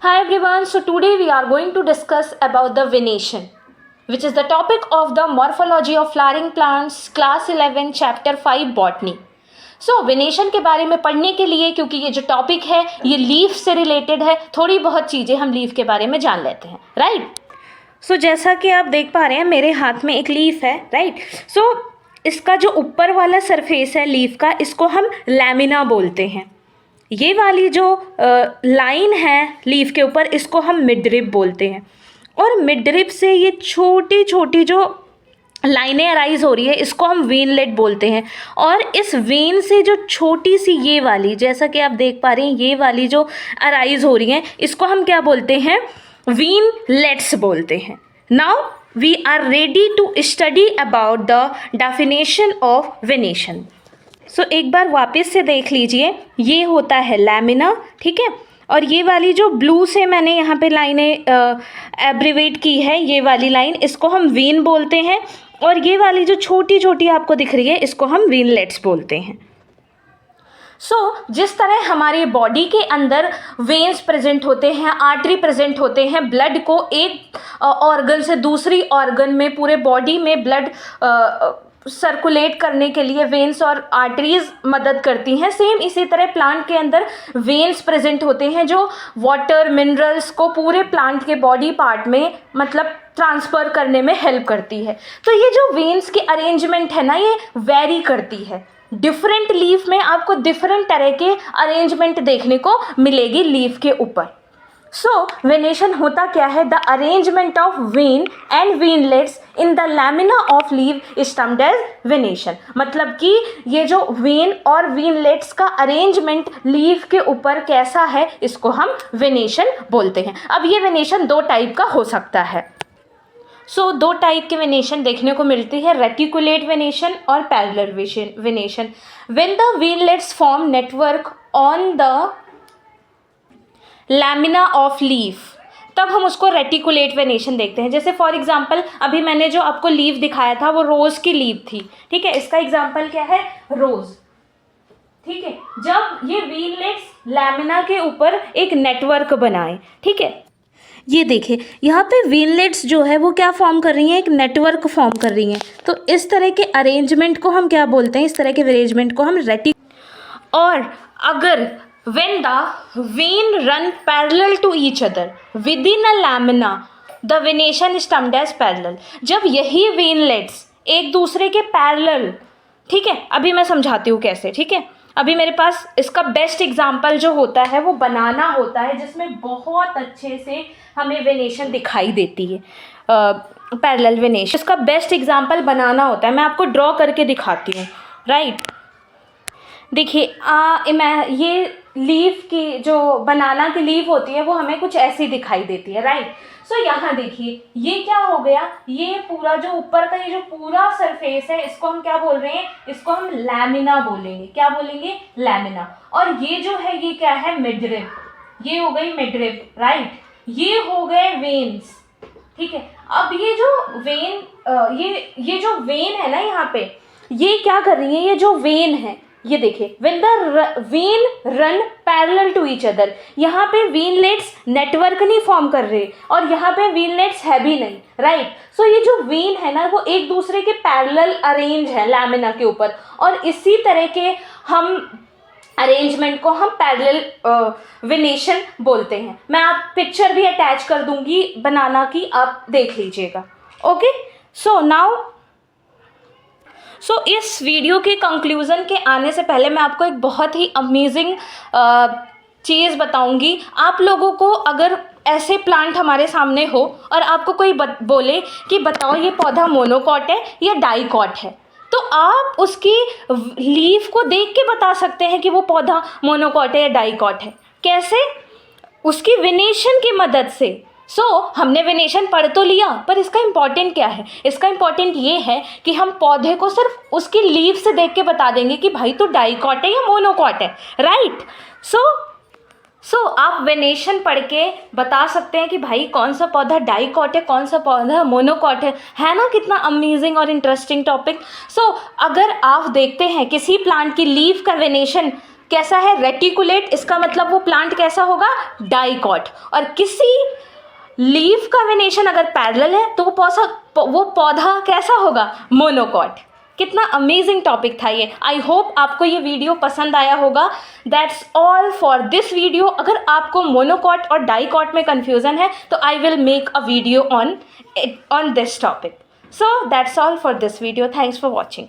Hi everyone, so today we are going to discuss about the venation, which is the topic of the morphology of flowering plants, class 11, chapter 5 botany. So venation के बारे में पढ़ने के लिए, क्योंकि ये जो टॉपिक है ये लीफ से रिलेटेड है, थोड़ी बहुत चीज़ें हम लीफ के बारे में जान लेते हैं, राइट। सो जैसा कि आप देख पा रहे हैं मेरे हाथ में एक लीफ है, राइट। सो इसका जो ऊपर वाला सरफेस है लीफ का, इसको हम लैमिना बोलते हैं। ये वाली जो लाइन है लीफ के ऊपर, इसको हम मिडरिप बोलते हैं। और मिडरिप से ये छोटी छोटी जो लाइनें अराइज हो रही है, इसको हम वेनलेट बोलते हैं। और इस वेन से जो छोटी सी ये वाली, जैसा कि आप देख पा रहे हैं ये वाली जो अराइज हो रही है, इसको हम क्या बोलते हैं? वेनलेट्स बोलते हैं। Now we are ready to study about the definition of venation. So एक बार वापस से देख लीजिए, ये होता है लैमिना, ठीक है। और ये वाली जो ब्लू से मैंने यहाँ पे लाइनें एब्रीवेट की है, ये वाली लाइन, इसको हम वेन बोलते हैं। और ये वाली जो छोटी छोटी आपको दिख रही है, इसको हम वेनलेट्स बोलते हैं। जिस तरह हमारी बॉडी के अंदर वेन्स प्रेजेंट होते हैं, आर्टरी प्रेजेंट होते हैं, ब्लड को एक ऑर्गन से दूसरी ऑर्गन में, पूरे बॉडी में ब्लड सर्कुलेट करने के लिए वेन्स और आर्टरीज मदद करती हैं, सेम इसी तरह प्लांट के अंदर वेन्स प्रेजेंट होते हैं जो वाटर मिनरल्स को पूरे प्लांट के बॉडी पार्ट में मतलब ट्रांसफ़र करने में हेल्प करती है। तो ये जो वेन्स की अरेंजमेंट है ना, ये वेरी करती है। डिफरेंट लीफ में आपको डिफरेंट तरह के अरेंजमेंट देखने को मिलेगी लीफ के ऊपर। वेनेशन होता क्या है? The arrangement of vein and veinlets in the lamina of leaf is termed as venation. मतलब कि ये जो वेन और वेनलेट्स का अरेंजमेंट लीफ के ऊपर कैसा है, इसको हम वेनेशन बोलते हैं। अब ये वेनेशन दो टाइप का हो सकता है। दो टाइप के वेनेशन देखने को मिलती है, रेटिकुलेट वेनेशन और parallel venation. When the veinlets form network on the lamina of leaf, तब हम उसको रेटिकुलेट वेनेशन देखते हैं। जैसे फॉर एग्जांपल अभी मैंने जो आपको लीफ दिखाया था वो रोज़ की लीफ थी, ठीक है। इसका एग्जांपल क्या है? रोज़, ठीक है। जब ये वेनलेट्स लैमिना के ऊपर एक नेटवर्क बनाए, ठीक है, ये देखिए यहाँ पे वेनलेट्स जो है वो क्या फॉर्म कर रही हैं? एक नेटवर्क फॉर्म कर रही हैं। तो इस तरह के अरेंजमेंट को हम क्या बोलते हैं? इस तरह के अरेंजमेंट को हम और अगर when the vein run parallel to each other within a lamina, the venation is termed as parallel। जब यही वेनलेट्स एक दूसरे के पैरेलल, ठीक है, अभी मैं समझाती हूँ कैसे, ठीक है। अभी मेरे पास इसका बेस्ट एग्जांपल जो होता है वो बनाना होता है, जिसमें बहुत अच्छे से हमें वेनेशन दिखाई देती है, पैरेलल वेनेशन। इसका बेस्ट एग्जांपल बनाना होता है। मैं आपको ड्रॉ करके दिखाती हूँ, राइट। देखिए ये लीफ की जो बनाना की लीफ होती है वो हमें कुछ ऐसी दिखाई देती है, राइट। यहाँ देखिए ये क्या हो गया, ये पूरा जो ऊपर का ये जो पूरा सरफेस है, इसको हम क्या बोल रहे हैं? इसको हम लैमिना बोलेंगे। क्या बोलेंगे? लैमिना। और ये जो है ये क्या है? मिडरिप। ये हो गई मिडरिप, राइट। ये हो गए वेन्स, ठीक है। अब ये जो वेन ये जो वेन है ना, यहाँ पे ये क्या कर रही है? ये जो वेन है, ये देखिए, when the vein run parallel to each other, यहाँ पे वेनलेट्स नेटवर्क नहीं फॉर्म कर रहे और यहाँ पे वेनलेट्स है भी नहीं, राइट। ये जो वेन है ना वो एक दूसरे के पैरेलल अरेंज है लैमिना के ऊपर, और इसी तरह के हम अरेंजमेंट को हम पैरेलल वेनेशन बोलते हैं। मैं आप पिक्चर भी अटैच कर दूंगी बनाना की, आप देख लीजिएगा, ओके। इस वीडियो के कंक्लूज़न के आने से पहले मैं आपको एक बहुत ही अमेजिंग चीज़ बताऊंगी। आप लोगों को अगर ऐसे प्लांट हमारे सामने हो और आपको कोई बोले कि बताओ ये पौधा मोनोकॉट है या डाइकॉट है, तो आप उसकी लीफ को देख के बता सकते हैं कि वो पौधा मोनोकॉट है या डाइकॉट है। कैसे? उसकी वेनेशन की मदद से। हमने वेनेशन पढ़ तो लिया, पर इसका इम्पॉर्टेंट क्या है? इसका इम्पॉर्टेंट ये है कि हम पौधे को सिर्फ उसकी लीफ से देख के बता देंगे कि भाई तो डाइकॉट है या मोनोकॉट है, राइट। आप वेनेशन पढ़ के बता सकते हैं कि भाई कौन सा पौधा डाइकॉट है, कौन सा पौधा मोनोकॉट है ना। कितना अमेजिंग और इंटरेस्टिंग टॉपिक। अगर आप देखते हैं किसी प्लांट की लीफ का वेनेशन कैसा है, रेटिकुलेट, इसका मतलब वो प्लांट कैसा होगा, डाइकॉट। और किसी लीफ का वेनेशन अगर पैरेलल है तो वो पौधा कैसा होगा, मोनोकॉट। कितना अमेजिंग टॉपिक था ये। आई होप आपको ये वीडियो पसंद आया होगा। That's all for this video. अगर आपको मोनोकॉट और डाइकॉट में कन्फ्यूज़न है तो I will make a video on this topic. So that's all for this video. Thanks for watching.